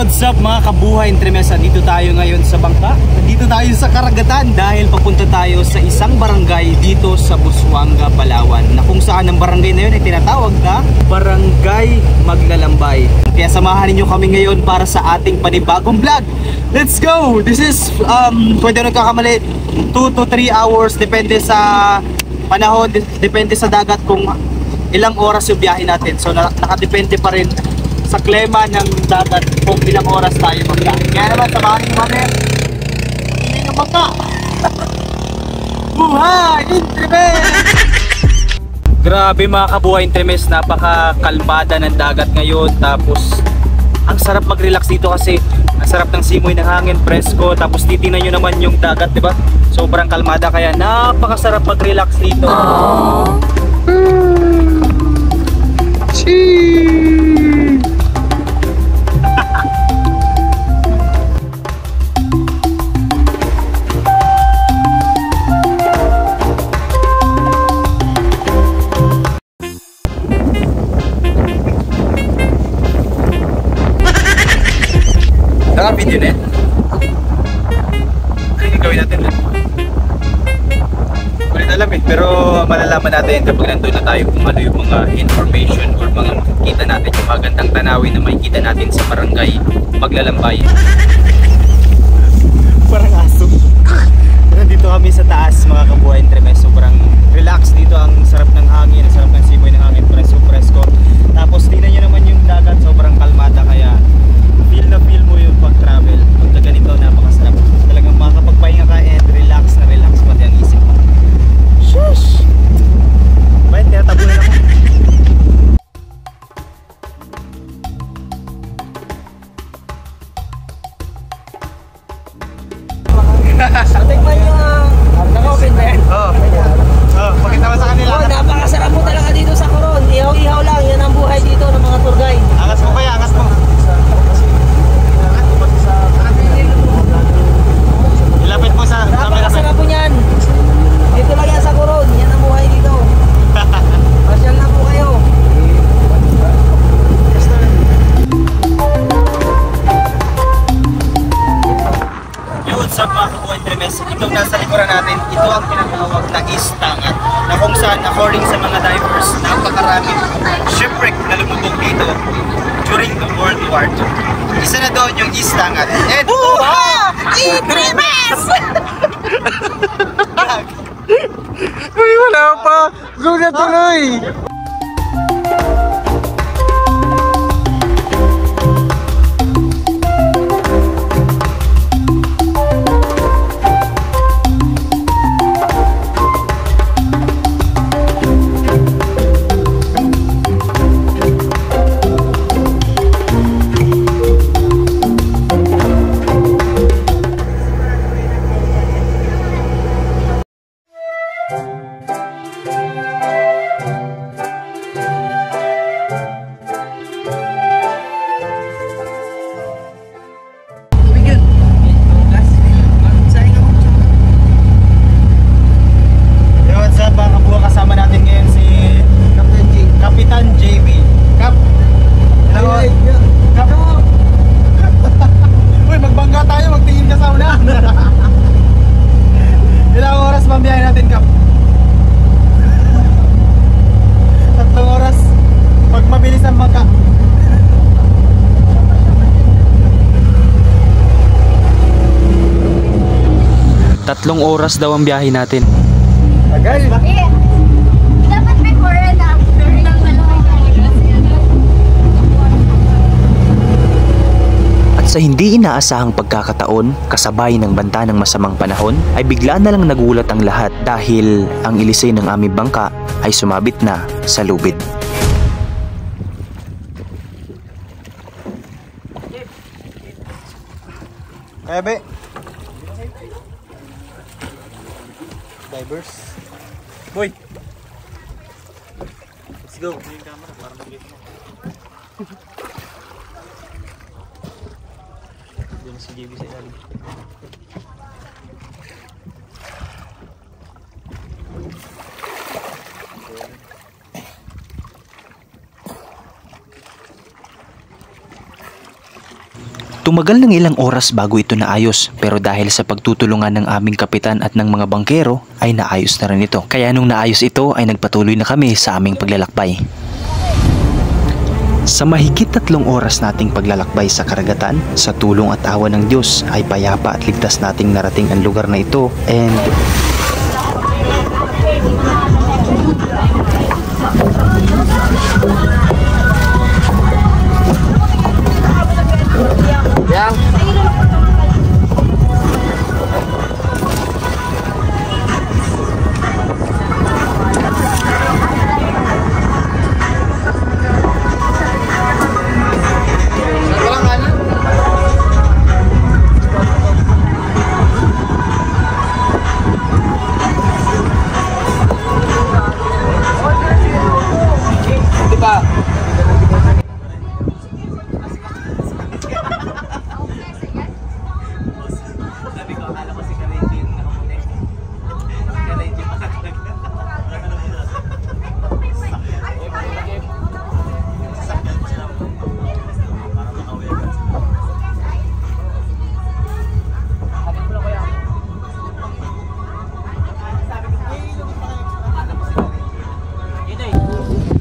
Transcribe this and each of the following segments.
What's up mga kabuhay Entremesa? Dito tayo ngayon sa bangka. Dito tayo sa karagatan dahil papunta tayo sa isang barangay dito sa Busuanga, Palawan, na kung saan ang barangay na yun ay tinatawag na Barangay Maglalambay. Kaya samahan niyo kami ngayon para sa ating panibagong vlog. Let's go! This is pwede nagkakamali 2 to 3 hours depende sa panahon, depende sa dagat kung ilang oras yung biyahe natin. So nakadepende pa rin sa klema ng dagat kung ilang oras tayo magbiyahe. Kaya naman samahan niyo kami. Hindi nyo baka. Buhay Entremes! Grabe mga kabuhay Entremes, napakakalmada ng dagat ngayon. Tapos ang sarap mag-relax dito kasi ang sarap ng simoy ng hangin, presko. Tapos titingnan nyo naman yung dagat, di ba? Sobrang kalmada kaya napakasarap mag-relax dito. Naka-video na eh. Ano yung gawin natin? Wala alam eh, pero malalaman natin kapag nandun na tayo kung ano yung mga information or mga makikita natin, yung magandang tanawin na makikita natin sa Barangay Maglalambay. Parang aso. Nandito kami sa taas mga kabuhay Entremes. Sobrang relax dito, ang sarap ng hangin, ang sarap ng simoy ng hangin, presko. Tapos tingnan nyo naman yung dagat, sobrang kalmada kaya feel na feel mo yung pag-travel. Pagka ganito, napakasarap. Talagang makakapagpahinga ka and relax na relax pati ang isip mo. Shush! Bakit kaya tabunan ako? Tikman nyo naka-open ba yan? Oo. Pakita mo sa kanila. Napakasarap mo talaga dito sa Coron. Ihaw-ihaw lang, yan ang buhay dito ng mga tour guide. Angas mo kaya, angas mo. Ilapit mo sa camera. Napakasarap po niyan. Dito lang yan sa Coron, yan ang buhay dito. Pasyal na po kayo. What's up mga kabuhay Entremes? Itong nasa likuran natin, ito ang tinatawag na istangat, na kung saan according sa mga divers, napakaraming shipwreck na lumubog dito during the World War II. Isa na doon yung istangat. And Entremes! Uy, wala pa! Go na tuloy! Tatlong oras daw ang biyahe natin. Tagal. Dapat before and after ng At sa hindi inaasahang pagkakataon, kasabay ng banta ng masamang panahon, ay bigla na lang nagulat ang lahat dahil ang ilisay ng aming bangka ay sumabit na sa lubid. Kaya be? Divers. Boy! Let's go. Yung camera para mag-get mo. Doon si JB sa ilalim. Tumagal ng ilang oras bago ito naayos, pero dahil sa pagtutulungan ng aming kapitan at ng mga bangkero ay naayos na rin ito. Kaya nung naayos ito ay nagpatuloy na kami sa aming paglalakbay. Sa mahigit 3 oras nating paglalakbay sa karagatan, sa tulong at awa ng Diyos ay payapa at ligtas nating narating ang lugar na ito and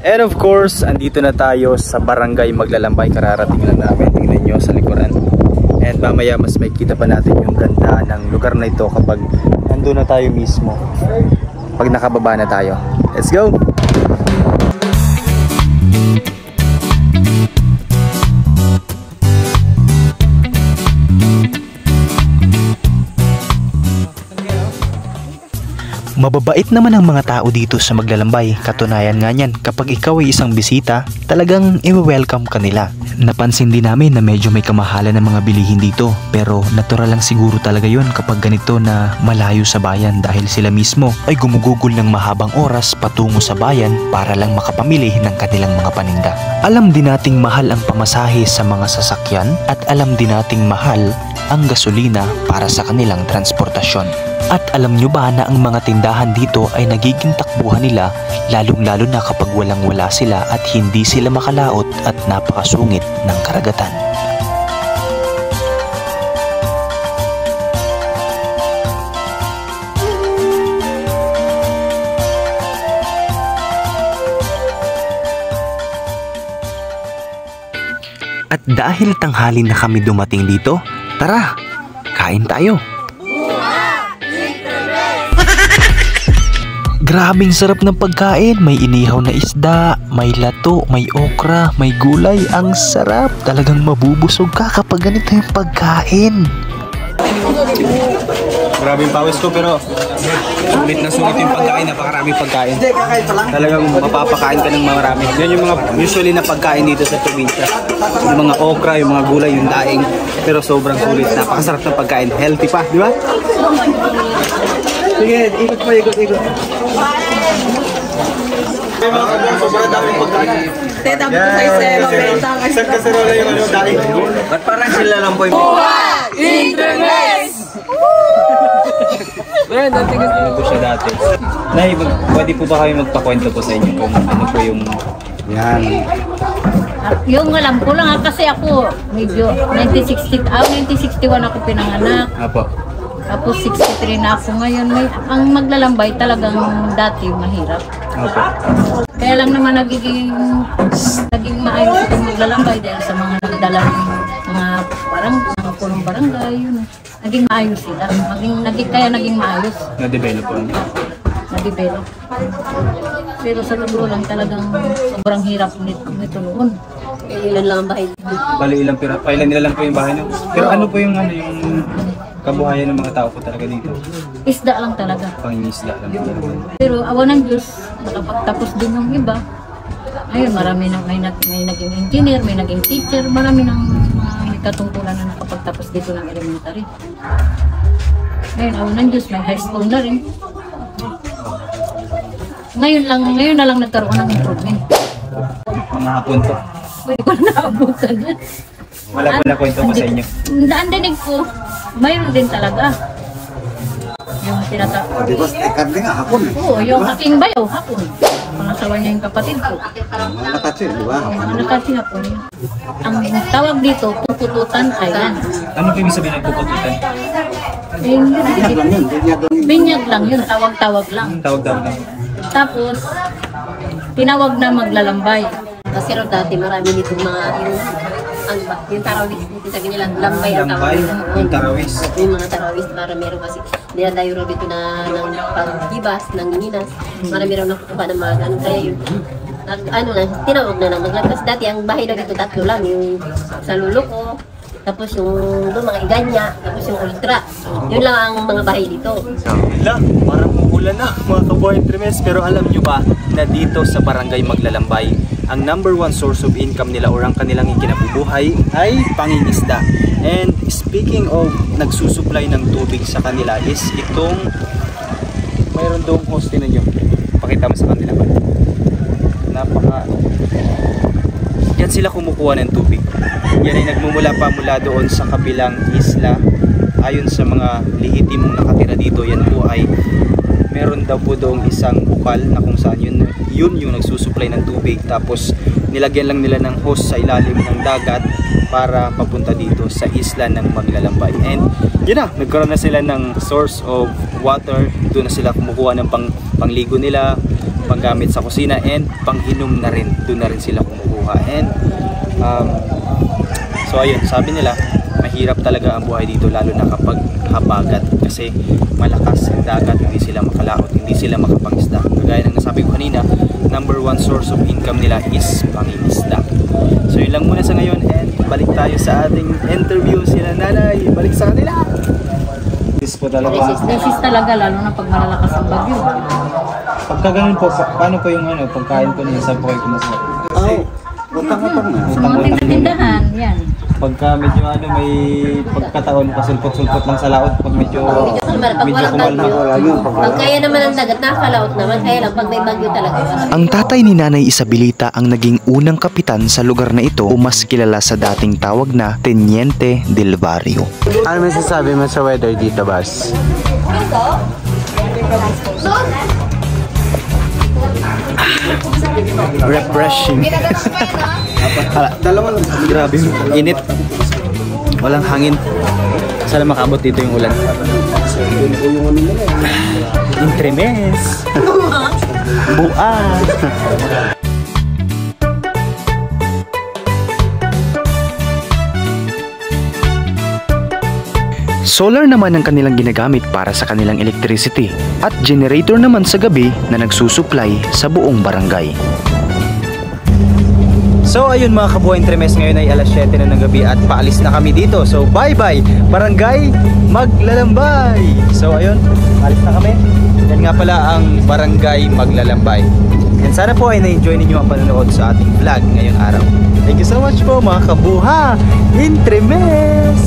and of course, andito na tayo sa barangay Maglalambay. Kararating lang namin. Tingnan nyo sa likuran. And mamaya mas may kita pa natin yung ganda ng lugar na ito kapag nandun na tayo mismo. Pag nakababa na tayo. Let's go! Mababait naman ang mga tao dito sa Maglalambay. Katunayan nga niyan, kapag ikaw ay isang bisita, talagang i-welcome ka nila. Napansin din namin na medyo may kamahalan ng mga bilihin dito. Pero natural lang siguro talaga yon kapag ganito na malayo sa bayan dahil sila mismo ay gumugugol ng mahabang oras patungo sa bayan para lang makapamili ng kanilang mga paninda. Alam din nating mahal ang pamasahe sa mga sasakyan at alam din nating mahal ang gasolina para sa kanilang transportasyon. At alam nyo ba na ang mga tindahan dito ay nagiging takbuhan nila lalong-lalo na kapag walang-wala sila at hindi sila makalaot at napakasungit ng karagatan. At dahil tanghali na kami dumating dito, tara, kain tayo! Grabing sarap ng pagkain, may inihaw na isda, may lato, may okra, may gulay, ang sarap. Talagang mabubusog ka kapag ganito yung pagkain. Grabe yung pawis ko pero sulit na sulit yung pagkain, napakaraming pagkain. Talagang mapapakain ka ng marami. Yan yung mga usually na pagkain dito sa probinsya. Yung mga okra, yung mga gulay, yung daing. Pero sobrang sulit, napakasarap ng pagkain. Healthy pa, di ba? Sige, ikot pa, ikot. Sobrang daming pagkain. Teta po sa mabenta. Isang kaserola yung daing. Ba't parang sila lang po yung... Internet! Ano po siya dati? Nay, pwede po ba kayo magpakwento po sa inyo kung ano po yung... Yan. Yung alam ko lang kasi ako medyo 1961 ako pinanganak. Apo. Tapos 63 na ako ngayon. Ang Maglalambay talagang dati mahirap. Apo. Kaya lang naman naging maayos itong Maglalambay dahil sa mga nagdalang mga parang mga pulong barangay yun. Naging maayos sila. Kaya naging maayos. Na-develop po. Na-develop. Pero sa totoo lang talagang sobrang hirap nito noon. Ilan lang ang bahay. Bali ilang nila lang po yung bahay nyo. Pero ano po yung kabuhayan ng mga tao po talaga dito? Isda lang talaga. Pangingisda lang talaga. Pero awa ng Diyos, nakapagtapos din yung iba. Ayun, marami na may naging engineer, may naging teacher, marami ng may katungkulan na nakapagtapos dito ng elementary. Ngayon, awa ng Diyos, may high school na rin. Ngayon na lang nagkaroon ng improvement. Mga hapon po. Pwede ko na naabutan yan. Wala po na kwento ko sa inyo. Daan dinig ko, mayroon din talaga. Yung tinatawag. Di ba, tekat din nga, hapon eh. Oo, yung aking bayaw, hapon. Pangasawa niya yung kapatid ko. Mga nakatsi, di ba? Ano kasi hapon. Ang tawag dito, Pupututan Island. Ano po ibig sabihin ng pupututan? Binyag lang yun, binyag lang yun. Binyag lang yun, tawag-tawag lang. Tawag-tawag lang. Tapos, tinawag na maglalambay. Kasi rin dati marami nitong mga yung tarawis dito sa kanila, lambay ang Lambay, tawag. yung tarawis. Yung mga tarawis para meron kasi dinadayo rin dito na ng pagkibas, ng ninas. Marami rin nakukuha ng mga ano kaya yun. Ano na, tinawag na lang maglabas. Dati ang bahay na dito tatlo lang, yung sa lulo ko, tapos yung doon mga iganya, tapos yung ultra. Yun lang ang mga bahay dito. Wala, parang umuulan na mga kabuhay Entremes. Pero alam nyo ba na dito sa barangay Maglalambay, ang number one source of income nila or ang kanilang ikinabubuhay ay pangingisda. And speaking of nagsusupply ng tubig sa kanila is itong mayroon doong hose na nyo. Pakita mo sa kanila. Yan sila kumukuha ng tubig. Yan ay nagmumula pa mula doon sa kabilang isla. Ayon sa mga lehitimong nakatira dito, yan po ay meron daw po doong isang bukal na kung saan yun yung nagsusupply ng tubig. Tapos nilagyan lang nila ng hose sa ilalim ng dagat para papunta dito sa isla ng Maglalambay. And yun na, nagkaroon na sila ng source of water. Doon na sila kumukuha ng pangligo nila, panggamit sa kusina, and panghinom na rin. Doon na rin sila kumukuha. And so ayun, sabi nila mahirap talaga ang buhay dito, lalo na kapag habagat, kasi malakas ang dagat, hindi sila makalaot, hindi sila makapangisda. Kagaya ng nasabi ko kanina, number one source of income nila is pangingisda. So yun lang muna sa ngayon, and balik tayo sa ating interview. Sila nanay, balik sa kanila. This po talaga. Resist talaga, lalo na pag malalakas ang bagyo. Pagka ganun po, paano po yung pagkain po niya sa buhay ko mas Oh, utang-utang na. Sa mga tindahan, yan. pagka medyo may pagkataon pasulpot-sulpot lang sa laot pag medyo kumalma. Pag kaya naman ang dagat, nakakalaot naman. Kaya lang pag may bagyo talaga. Ang tatay ni Nanay Isabelita ang naging unang kapitan sa lugar na ito o mas kilala sa dating tawag na Teniente del Barrio. Ano masasabi mo sa weather dito, Bas? Refreshing. Dalawa lang. Grabe, init. Walang hangin. Sana makabot dito yung ulan. Entremes. Buang. Solar naman ang kanilang ginagamit para sa kanilang electricity at generator naman sa gabi na nagsusupply sa buong barangay. So ayun mga kabuhay Entremes, ngayon ay alas 7 na ng gabi at paalis na kami dito. So bye bye Barangay Maglalambay. So ayun, paalis na kami. Yan nga pala ang Barangay Maglalambay. And sana po ay na-enjoy ninyo ang panonood sa ating vlog ngayong araw. Thank you so much po mga kabuhay Entremes.